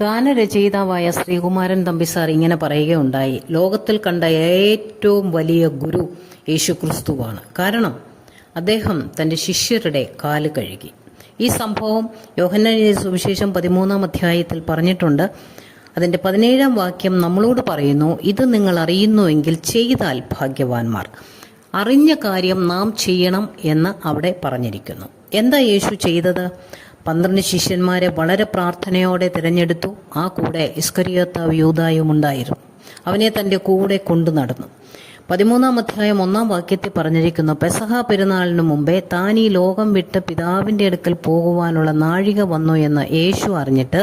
ഗാനരചയിതാവായ ശ്രീകുമാരൻ തമ്പിസാർ ഇങ്ങനെ പറയുകയുണ്ടായി, ലോകത്തിൽ കണ്ട ഏറ്റവും വലിയ ഗുരു യേശുക്രിസ്തുവാണ്. കാരണം അദ്ദേഹം തൻ്റെ ശിഷ്യരുടെ കാല് കഴുകി. ഈ സംഭവം യോഹന്നാൻ എഴുതിയ സുവിശേഷം 13-ാം അധ്യായത്തിൽ പറഞ്ഞിട്ടുണ്ട്. അതിൻ്റെ 17-ാം വാക്യം നമ്മളോട് പറയുന്നു, ഇത് നിങ്ങൾ അറിയുന്നുവെങ്കിൽ ചെയ്താൽ ഭാഗ്യവാന്മാർ. അറിഞ്ഞ കാര്യം നാം ചെയ്യണം എന്ന് അവിടെ പറഞ്ഞിരിക്കുന്നു. എന്താ യേശു ചെയ്തത്? 12 ശിഷ്യന്മാരെ വളരെ പ്രാർത്ഥനയോടെ തിരഞ്ഞെടുത്തു. ആ കൂടെ ഇസ്കരിയോത്താവ് യൂദായും ഉണ്ടായിരുന്നു. അവനെ തൻ്റെ കൂടെ കൊണ്ടു നടന്നു. 13-ാം അധ്യായം 1-ാം വാക്യത്തിൽ പറഞ്ഞിരിക്കുന്നു, പെസഹ പെരുന്നാളിന് മുമ്പേ താൻ ഈ ലോകം വിട്ട് പിതാവിൻ്റെ അടുക്കൽ പോകുവാനുള്ള നാഴിക വന്നു എന്ന് യേശു അറിഞ്ഞിട്ട്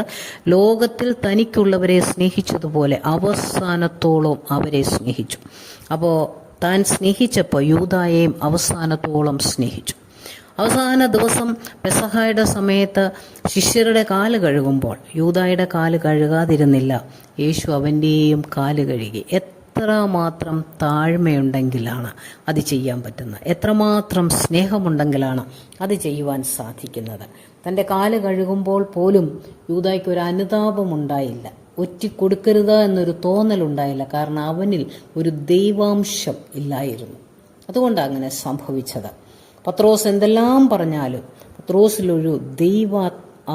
ലോകത്തിൽ തനിക്കുള്ളവരെ സ്നേഹിച്ചതുപോലെ അവസാനത്തോളം അവരെ സ്നേഹിച്ചു. അപ്പോൾ താൻ സ്നേഹിച്ചപ്പോൾ യൂദായെയും അവസാനത്തോളം സ്നേഹിച്ചു. അവസാന ദിവസം പെസഹായുടെ സമയത്ത് ശിഷ്യരുടെ കാല് കഴുകുമ്പോൾ യൂദായുടെ കാല് കഴുകാതിരുന്നില്ല. യേശു അവൻ്റെയും കാല് കഴുകി. എത്രമാത്രം താഴ്മയുണ്ടെങ്കിലാണ് അത് ചെയ്യാൻ പറ്റുന്നത്, എത്രമാത്രം സ്നേഹമുണ്ടെങ്കിലാണ് അത് ചെയ്യുവാൻ സാധിക്കുന്നത്. തൻ്റെ കാല് കഴുകുമ്പോൾ പോലും യൂദായ്ക്ക് ഒരു അനുതാപമുണ്ടായില്ല, ഒറ്റിക്കൊടുക്കരുത് എന്നൊരു തോന്നലുണ്ടായില്ല. കാരണം അവനിൽ ഒരു ദൈവാംശം ഇല്ലായിരുന്നു. അതുകൊണ്ടാണ് അങ്ങനെ സംഭവിച്ചത്. പത്രോസ് എന്തെല്ലാം പറഞ്ഞാലും പത്രോസിലൊരു ദൈവ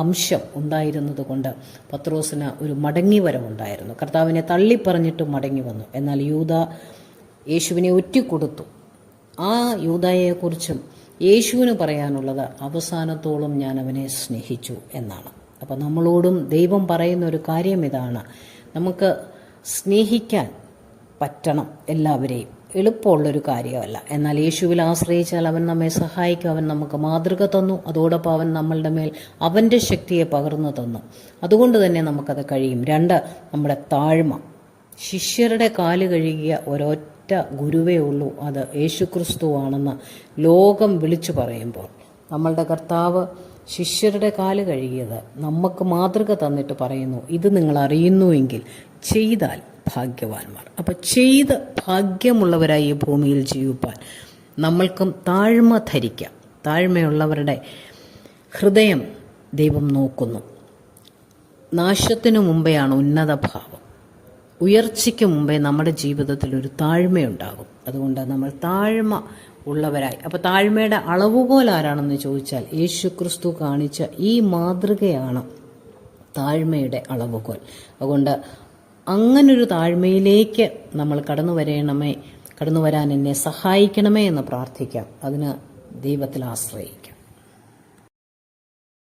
അംശം ഉണ്ടായിരുന്നത് കൊണ്ട് പത്രോസിന് ഒരു മടങ്ങിവരവുണ്ടായിരുന്നു. കർത്താവിനെ തള്ളിപ്പറഞ്ഞിട്ട് മടങ്ങി വന്നു. എന്നാൽ യൂദ യേശുവിനെ ഒറ്റിക്കൊടുത്തു. ആ യൂദായെക്കുറിച്ചും യേശുവിന് പറയാനുള്ളത് അവസാനത്തോളം ഞാൻ അവനെ സ്നേഹിച്ചു എന്നാണ്. അപ്പം നമ്മളോടും ദൈവം പറയുന്ന ഒരു കാര്യം ഇതാണ്, നമുക്ക് സ്നേഹിക്കാൻ പറ്റണം എല്ലാവരെയും. എളുപ്പമുള്ളൊരു കാര്യമല്ല. എന്നാൽ യേശുവിൽ ആശ്രയിച്ചാൽ അവൻ നമ്മെ സഹായിക്കും. അവൻ നമുക്ക് മാതൃക തന്നു. അതോടൊപ്പം അവൻ നമ്മളുടെ മേൽ അവൻ്റെ ശക്തിയെ പകർന്നു തന്നു. അതുകൊണ്ട് തന്നെ നമുക്കത് കഴിയും. 2, നമ്മുടെ താഴ്മ. ശിഷ്യരുടെ കാല് കഴുകിയ ഒരൊറ്റ ഗുരുവേ ഉള്ളൂ, അത് യേശുക്രിസ്തുവാണെന്ന് ലോകം വിളിച്ചു പറയുമ്പോൾ നമ്മളുടെ കർത്താവ് ശിഷ്യരുടെ കാല് കഴുകിയത് നമുക്ക് മാതൃക തന്നിട്ട് പറയുന്നു, ഇത് നിങ്ങൾ അറിയുന്നുവെങ്കിൽ ചെയ്താൽ ഭാഗ്യവാന്മാർ. അപ്പം ചെയ്ത് ഭാഗ്യമുള്ളവരായി ഈ ഭൂമിയിൽ ജീവിപ്പാൻ നമ്മൾക്കും താഴ്മ ധരിക്കാം. താഴ്മയുള്ളവരുടെ ഹൃദയം ദൈവം നോക്കുന്നു. നാശത്തിനു മുമ്പെയാണ് ഉന്നത ഭാവം. ഉയർച്ചയ്ക്ക് മുമ്പേ നമ്മുടെ ജീവിതത്തിൽ ഒരു താഴ്മയുണ്ടാകും. അതുകൊണ്ട് നമ്മൾ താഴ്മ ഉള്ളവരായി. അപ്പോൾ താഴ്മയുടെ അളവുകോൽ ആരാണെന്ന് ചോദിച്ചാൽ യേശുക്രിസ്തു കാണിച്ച ഈ മാതൃകയാണ് താഴ്മയുടെ അളവുകോൽ. അതുകൊണ്ട് അങ്ങനൊരു താഴ്മയിലേക്ക് നമ്മൾ കടന്നു വരാൻ എന്നെ സഹായിക്കണമേ എന്ന് പ്രാർത്ഥിക്കാം. അതിന് ദൈവത്തിൽ ആശ്രയിക്കാം.